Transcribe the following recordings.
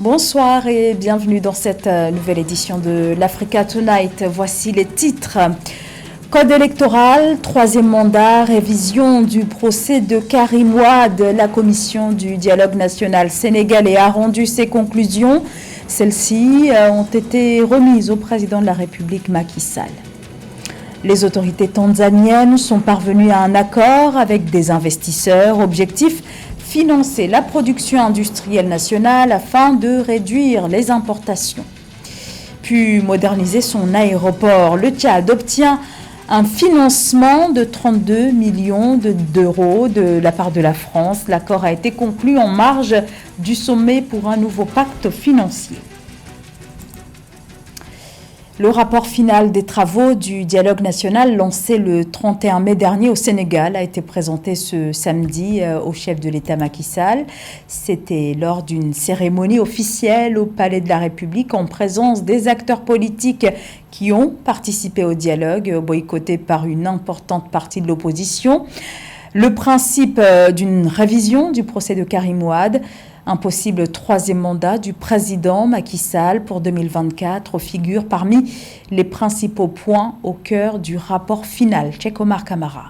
Bonsoir et bienvenue dans cette nouvelle édition de l'Africa Tonight. Voici les titres. Code électoral, troisième mandat, révision du procès de Karim Wade. La commission du dialogue national sénégalais a rendu ses conclusions. Celles-ci ont été remises au président de la République Macky Sall. Les autorités tanzaniennes sont parvenues à un accord avec des investisseurs. Objectif, financer la production industrielle nationale afin de réduire les importations. Puis moderniser son aéroport. Le Tchad obtient un financement de 32 millions d'euros de la part de la France. L'accord a été conclu en marge du sommet pour un nouveau pacte financier. Le rapport final des travaux du dialogue national lancé le 31 mai dernier au Sénégal a été présenté ce samedi au chef de l'État Macky Sall. C'était lors d'une cérémonie officielle au Palais de la République en présence des acteurs politiques qui ont participé au dialogue, boycotté par une importante partie de l'opposition. Le principe d'une révision du procès de Karim Wade, un possible troisième mandat du président Macky Sall pour 2024 figure parmi les principaux points au cœur du rapport final. Cheikh Omar Kamara.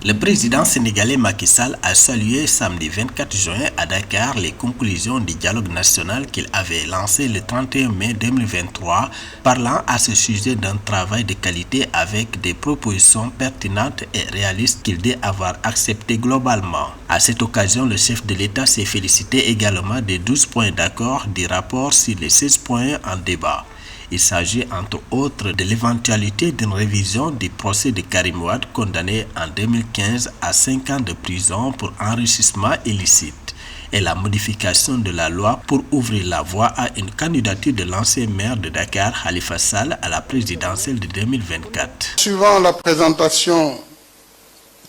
Le président sénégalais Macky Sall a salué samedi 24 juin à Dakar les conclusions du dialogue national qu'il avait lancé le 31 mai 2023, parlant à ce sujet d'un travail de qualité avec des propositions pertinentes et réalistes qu'il dit avoir acceptées globalement. À cette occasion, le chef de l'État s'est félicité également des 12 points d'accord du rapport sur les 16 points en débat. Il s'agit entre autres de l'éventualité d'une révision du procès de Karim Wade condamné en 2015 à 5 ans de prison pour enrichissement illicite et la modification de la loi pour ouvrir la voie à une candidature de l'ancien maire de Dakar, Khalifa Sall, à la présidentielle de 2024. Suivant la présentation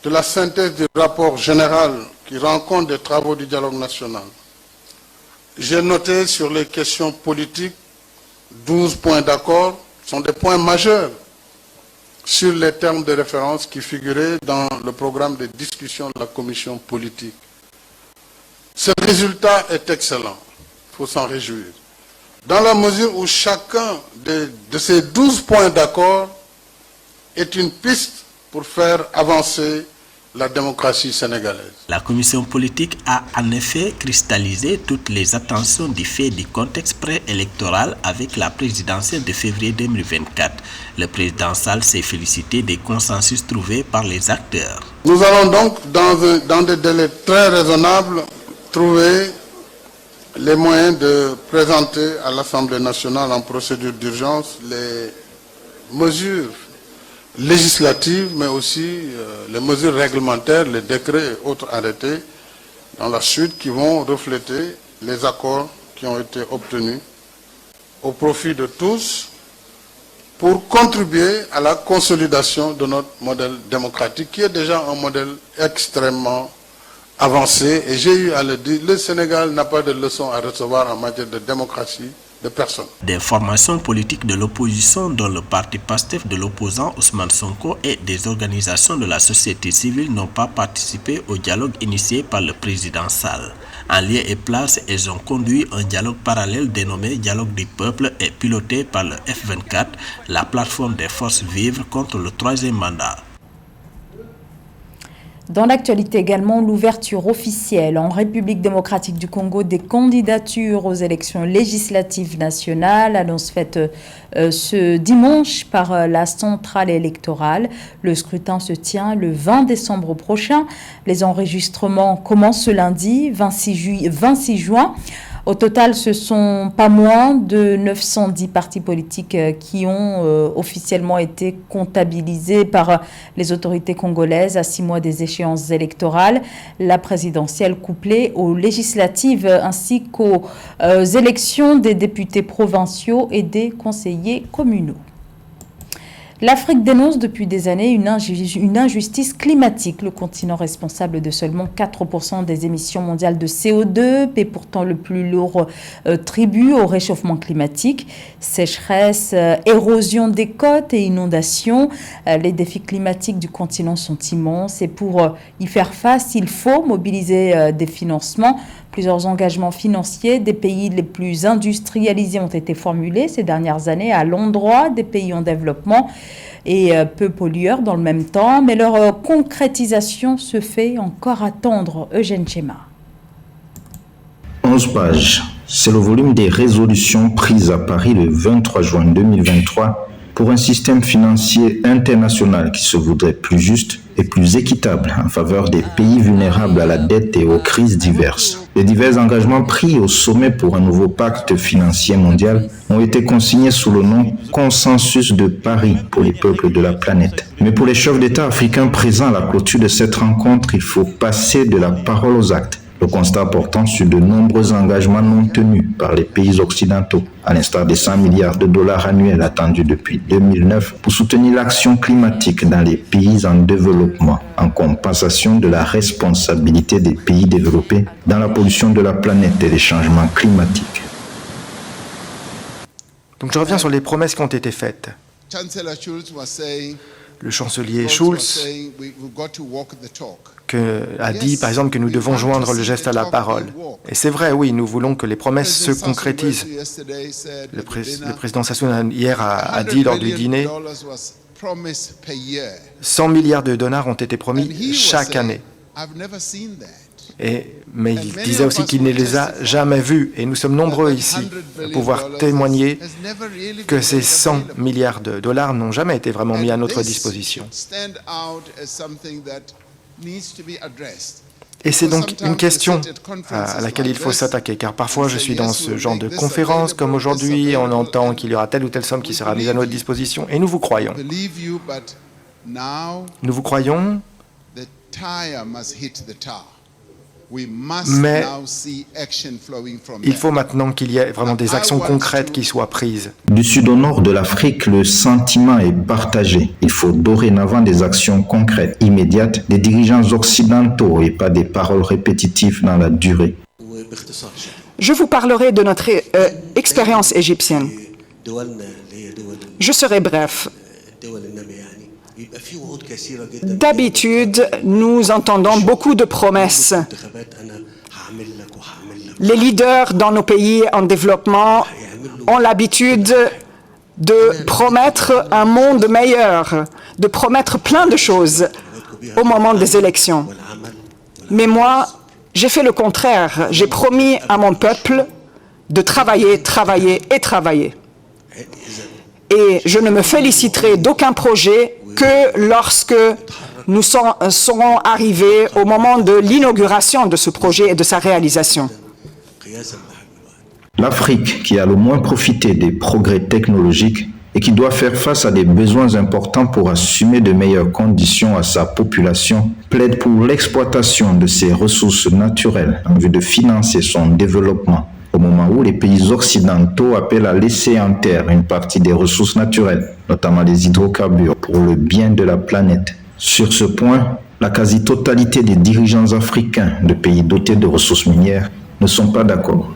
de la synthèse du rapport général qui rend compte des travaux du dialogue national, j'ai noté sur les questions politiques 12 points d'accord sont des points majeurs sur les termes de référence qui figuraient dans le programme de discussion de la commission politique. Ce résultat est excellent, il faut s'en réjouir, dans la mesure où chacun de ces 12 points d'accord est une piste pour faire avancer la démocratie sénégalaise. La commission politique a en effet cristallisé toutes les attentions du fait du contexte préélectoral avec la présidentielle de février 2024. Le président Sall s'est félicité des consensus trouvés par les acteurs. Nous allons donc, dans des délais très raisonnables, trouver les moyens de présenter à l'Assemblée nationale en procédure d'urgence les mesures législatives, mais aussi les mesures réglementaires, les décrets et autres arrêtés dans la suite qui vont refléter les accords qui ont été obtenus au profit de tous pour contribuer à la consolidation de notre modèle démocratique qui est déjà un modèle extrêmement avancé. Et j'ai eu à le dire, le Sénégal n'a pas de leçons à recevoir en matière de démocratie de personnes. Des formations politiques de l'opposition dont le parti PASTEF de l'opposant Ousmane Sonko et des organisations de la société civile n'ont pas participé au dialogue initié par le président Sall. En lieu et place, elles ont conduit un dialogue parallèle dénommé Dialogue du peuple et piloté par le F24, la plateforme des forces vives contre le troisième mandat. Dans l'actualité également, l'ouverture officielle en République démocratique du Congo des candidatures aux élections législatives nationales, annonce faite ce dimanche par la centrale électorale. Le scrutin se tient le 20 décembre prochain. Les enregistrements commencent ce lundi, 26 juin. Au total, ce sont pas moins de 910 partis politiques qui ont officiellement été comptabilisés par les autorités congolaises à 6 mois des échéances électorales, la présidentielle couplée aux législatives ainsi qu'aux élections des députés provinciaux et des conseillers communaux. L'Afrique dénonce depuis des années une injustice climatique. Le continent responsable de seulement 4% des émissions mondiales de CO2 paie pourtant le plus lourd tribut au réchauffement climatique. Sécheresse, érosion des côtes et inondations. Les défis climatiques du continent sont immenses et pour y faire face, il faut mobiliser des financements. Plusieurs engagements financiers des pays les plus industrialisés ont été formulés ces dernières années à l'endroit des pays en développement et peu pollueurs dans le même temps, mais leur concrétisation se fait encore attendre. Eugène Chema. 11 pages, c'est le volume des résolutions prises à Paris le 23 juin 2023 pour un système financier international qui se voudrait plus juste et plus équitable en faveur des pays vulnérables à la dette et aux crises diverses. Les divers engagements pris au sommet pour un nouveau pacte financier mondial ont été consignés sous le nom Consensus de Paris pour les peuples de la planète. Mais pour les chefs d'État africains présents à la clôture de cette rencontre, il faut passer de la parole aux actes. Le constat portant sur de nombreux engagements non tenus par les pays occidentaux, à l'instar des 100 milliards de dollars annuels attendus depuis 2009 pour soutenir l'action climatique dans les pays en développement, en compensation de la responsabilité des pays développés dans la pollution de la planète et les changements climatiques. Donc je reviens sur les promesses qui ont été faites. Le chancelier Schulz a dit, par exemple, que nous devons joindre le geste à la parole. Et c'est vrai, oui, nous voulons que les promesses se concrétisent. Le président Sassou hier a dit lors du dîner, 100 milliards de dollars ont été promis chaque année. Mais il disait aussi qu'il ne les a jamais vus. Et nous sommes nombreux ici à pouvoir témoigner que ces 100 milliards de dollars n'ont jamais été vraiment mis à notre disposition. Et c'est donc une question à laquelle il faut s'attaquer, car parfois je suis dans ce genre de conférence, comme aujourd'hui, on entend qu'il y aura telle ou telle somme qui sera mise à notre disposition, et nous vous croyons. Nous vous croyons, mais il faut maintenant qu'il y ait vraiment des actions concrètes qui soient prises. Du sud au nord de l'Afrique, le sentiment est partagé. Il faut dorénavant des actions concrètes, immédiates, des dirigeants occidentaux et pas des paroles répétitives dans la durée. Je vous parlerai de notre expérience égyptienne. Je serai bref. D'habitude, nous entendons beaucoup de promesses. Les leaders dans nos pays en développement ont l'habitude de promettre un monde meilleur, de promettre plein de choses au moment des élections. Mais moi, j'ai fait le contraire. J'ai promis à mon peuple de travailler, travailler et travailler. Et je ne me féliciterai d'aucun projet que lorsque nous serons arrivés au moment de l'inauguration de ce projet et de sa réalisation. L'Afrique, qui a le moins profité des progrès technologiques et qui doit faire face à des besoins importants pour assumer de meilleures conditions à sa population, plaide pour l'exploitation de ses ressources naturelles en vue de financer son développement, au moment où les pays occidentaux appellent à laisser en terre une partie des ressources naturelles, notamment les hydrocarbures, pour le bien de la planète. Sur ce point, la quasi-totalité des dirigeants africains de pays dotés de ressources minières ne sont pas d'accord.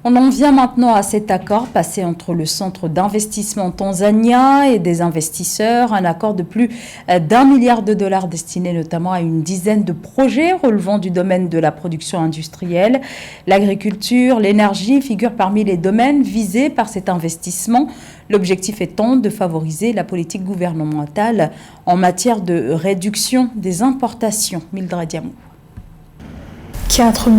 On en vient maintenant à cet accord passé entre le centre d'investissement tanzanien et des investisseurs, un accord de plus d'1 milliard de dollars destiné notamment à une dizaine de projets relevant du domaine de la production industrielle. L'agriculture, l'énergie figurent parmi les domaines visés par cet investissement. L'objectif étant de favoriser la politique gouvernementale en matière de réduction des importations. Mildred Diamou. 4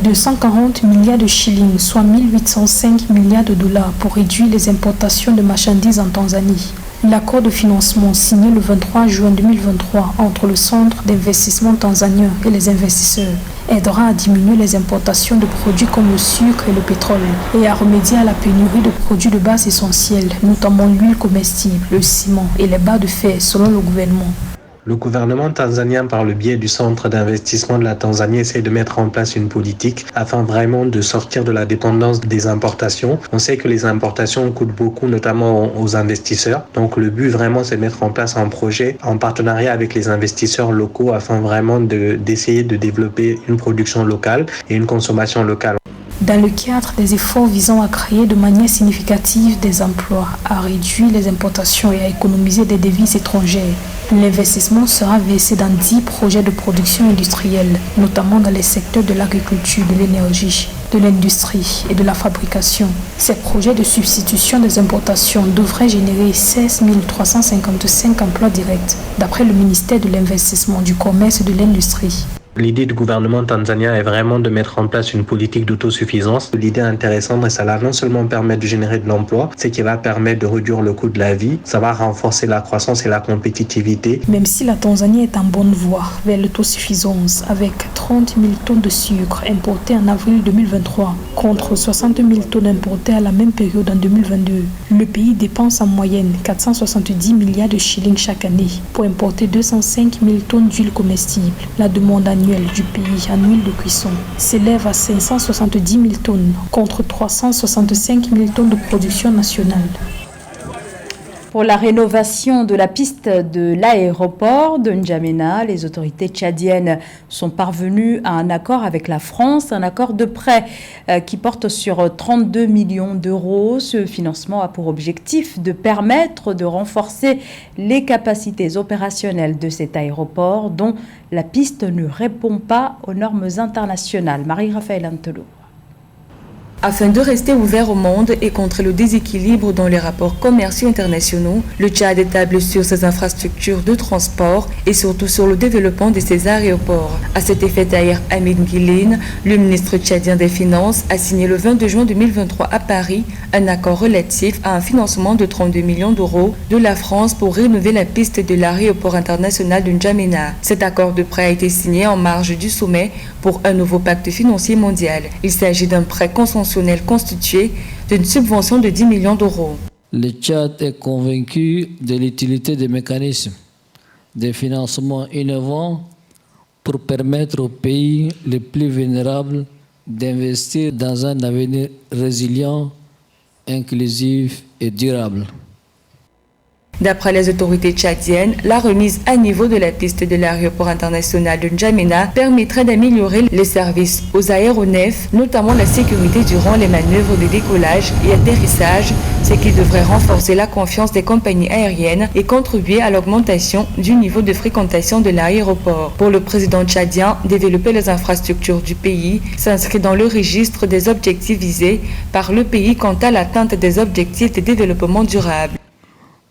240 milliards de shillings, soit 1805 milliards de dollars pour réduire les importations de marchandises en Tanzanie. L'accord de financement signé le 23 juin 2023 entre le Centre d'investissement tanzanien et les investisseurs aidera à diminuer les importations de produits comme le sucre et le pétrole et à remédier à la pénurie de produits de base essentiels, notamment l'huile comestible, le ciment et les barres de fer selon le gouvernement. Le gouvernement tanzanien, par le biais du Centre d'investissement de la Tanzanie, essaie de mettre en place une politique afin vraiment de sortir de la dépendance des importations. On sait que les importations coûtent beaucoup, notamment aux investisseurs. Donc le but vraiment, c'est de mettre en place un projet en partenariat avec les investisseurs locaux afin vraiment d'essayer de développer une production locale et une consommation locale. Dans le cadre des efforts visant à créer de manière significative des emplois, à réduire les importations et à économiser des devises étrangères, l'investissement sera versé dans 10 projets de production industrielle, notamment dans les secteurs de l'agriculture, de l'énergie, de l'industrie et de la fabrication. Ces projets de substitution des importations devraient générer 16 355 emplois directs, d'après le ministère de l'Investissement, du Commerce et de l'Industrie. L'idée du gouvernement tanzanien est vraiment de mettre en place une politique d'autosuffisance. L'idée intéressante, et ça va non seulement permettre de générer de l'emploi, c'est qui va permettre de réduire le coût de la vie, ça va renforcer la croissance et la compétitivité. Même si la Tanzanie est en bonne voie vers l'autosuffisance, avec 30 000 tonnes de sucre importées en avril 2023 contre 60 000 tonnes importées à la même période en 2022, le pays dépense en moyenne 470 milliards de shillings chaque année pour importer 205 000 tonnes d'huile comestible. La demande annuelle du pays en huile de cuisson s'élève à 570 000 tonnes contre 365 000 tonnes de production nationale. Pour la rénovation de la piste de l'aéroport de N'Djamena, les autorités tchadiennes sont parvenues à un accord avec la France, un accord de prêt qui porte sur 32 millions d'euros. Ce financement a pour objectif de permettre de renforcer les capacités opérationnelles de cet aéroport dont la piste ne répond pas aux normes internationales. Marie-Raphaël Antelo. Afin de rester ouvert au monde et contrer le déséquilibre dans les rapports commerciaux internationaux, le Tchad établit sur ses infrastructures de transport et surtout sur le développement de ses aéroports. À cet effet, Tahir Hamid Guilin, le ministre tchadien des Finances, a signé le 22 juin 2023 à Paris un accord relatif à un financement de 32 millions d'euros de la France pour rénover la piste de l'aéroport international de N'Djamena. Cet accord de prêt a été signé en marge du sommet pour un nouveau pacte financier mondial. Il s'agit d'un prêt consensuel constitué d'une subvention de 10 millions d'euros. Le Tchad est convaincu de l'utilité des mécanismes de financement innovants pour permettre aux pays les plus vulnérables d'investir dans un avenir résilient, inclusif et durable. D'après les autorités tchadiennes, la remise à niveau de la piste de l'aéroport international de N'Djamena permettrait d'améliorer les services aux aéronefs, notamment la sécurité durant les manœuvres de décollage et atterrissage, ce qui devrait renforcer la confiance des compagnies aériennes et contribuer à l'augmentation du niveau de fréquentation de l'aéroport. Pour le président tchadien, développer les infrastructures du pays s'inscrit dans le registre des objectifs visés par le pays quant à l'atteinte des objectifs de développement durable.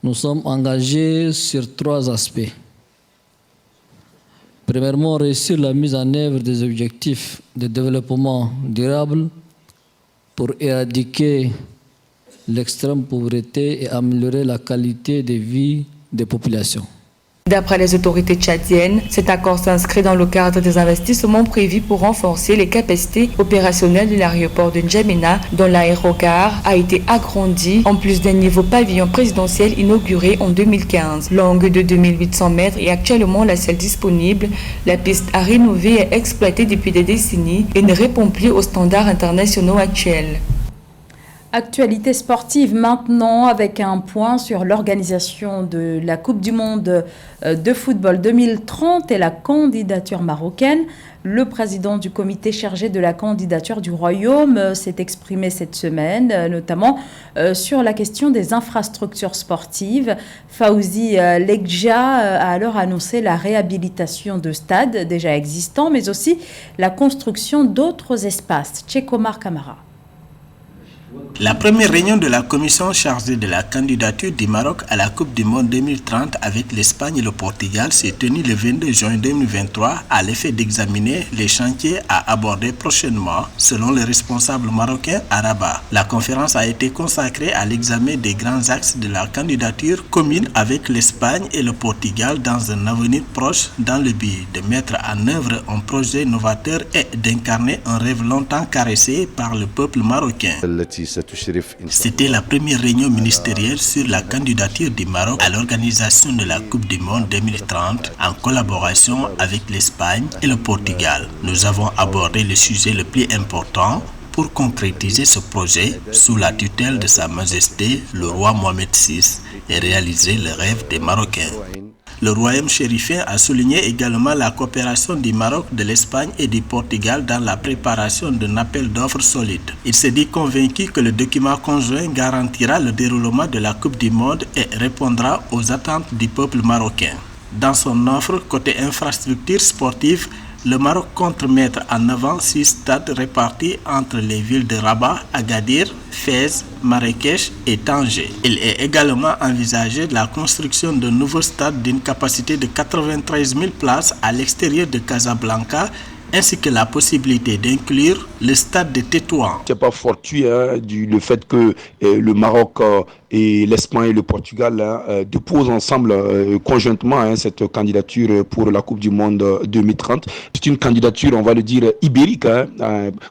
Nous sommes engagés sur 3 aspects. Premièrement, réussir la mise en œuvre des objectifs de développement durable pour éradiquer l'extrême pauvreté et améliorer la qualité de vie des populations. D'après les autorités tchadiennes, cet accord s'inscrit dans le cadre des investissements prévus pour renforcer les capacités opérationnelles de l'aéroport de N'Djamena, dont l'aérogare a été agrandi en plus d'un niveau pavillon présidentiel inauguré en 2015. Longue de 2800 mètres et actuellement la seule disponible, la piste à rénover est exploitée depuis des décennies et ne répond plus aux standards internationaux actuels. Actualité sportive maintenant avec un point sur l'organisation de la Coupe du Monde de football 2030 et la candidature marocaine. Le président du comité chargé de la candidature du Royaume s'est exprimé cette semaine, notamment sur la question des infrastructures sportives. Fawzi Lekja a alors annoncé la réhabilitation de stades déjà existants, mais aussi la construction d'autres espaces. Tchekomar Kamara. La première réunion de la commission chargée de la candidature du Maroc à la Coupe du Monde 2030 avec l'Espagne et le Portugal s'est tenue le 22 juin 2023 à l'effet d'examiner les chantiers à aborder prochainement selon les responsables marocains à Rabat. La conférence a été consacrée à l'examen des grands axes de la candidature commune avec l'Espagne et le Portugal dans un avenir proche dans le but de mettre en œuvre un projet novateur et d'incarner un rêve longtemps caressé par le peuple marocain. C'était la première réunion ministérielle sur la candidature du Maroc à l'organisation de la Coupe du Monde 2030 en collaboration avec l'Espagne et le Portugal. Nous avons abordé le sujet le plus important pour concrétiser ce projet sous la tutelle de Sa Majesté le roi Mohamed VI et réaliser le rêve des Marocains. Le royaume chérifien a souligné également la coopération du Maroc, de l'Espagne et du Portugal dans la préparation d'un appel d'offres solide. Il s'est dit convaincu que le document conjoint garantira le déroulement de la Coupe du Monde et répondra aux attentes du peuple marocain. Dans son offre côté infrastructure sportive, le Maroc compte mettre en avant 6 stades répartis entre les villes de Rabat, Agadir, Fès, Marrakech et Tanger. Il est également envisagé la construction d'un nouveau stade d'une capacité de 93 000 places à l'extérieur de Casablanca, ainsi que la possibilité d'inclure le stade de Tétouan. C'est pas fortuit le fait que le Maroc et l'Espagne et le Portugal déposent ensemble conjointement cette candidature pour la Coupe du Monde 2030. C'est une candidature, on va le dire, ibérique,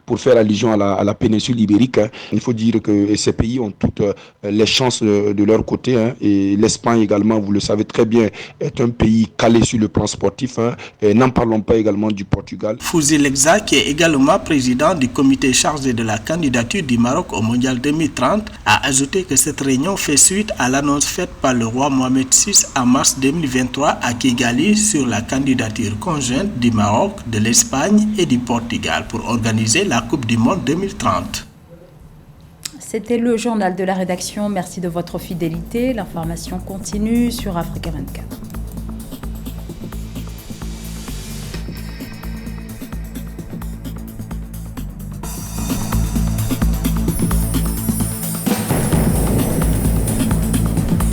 pour faire allusion à la péninsule ibérique. Il faut dire que ces pays ont toutes les chances de leur côté. Et l'Espagne également, vous le savez très bien, est un pays calé sur le plan sportif. Et n'en parlons pas également du Portugal. Fouzi Legza, qui est également président du comité chargé de la candidature du Maroc au Mondial 2030, a ajouté que cette réunion fait suite à l'annonce faite par le roi Mohamed VI en mars 2023 à Kigali sur la candidature conjointe du Maroc, de l'Espagne et du Portugal pour organiser la Coupe du Monde 2030. C'était le journal de la rédaction. Merci de votre fidélité. L'information continue sur Africa 24.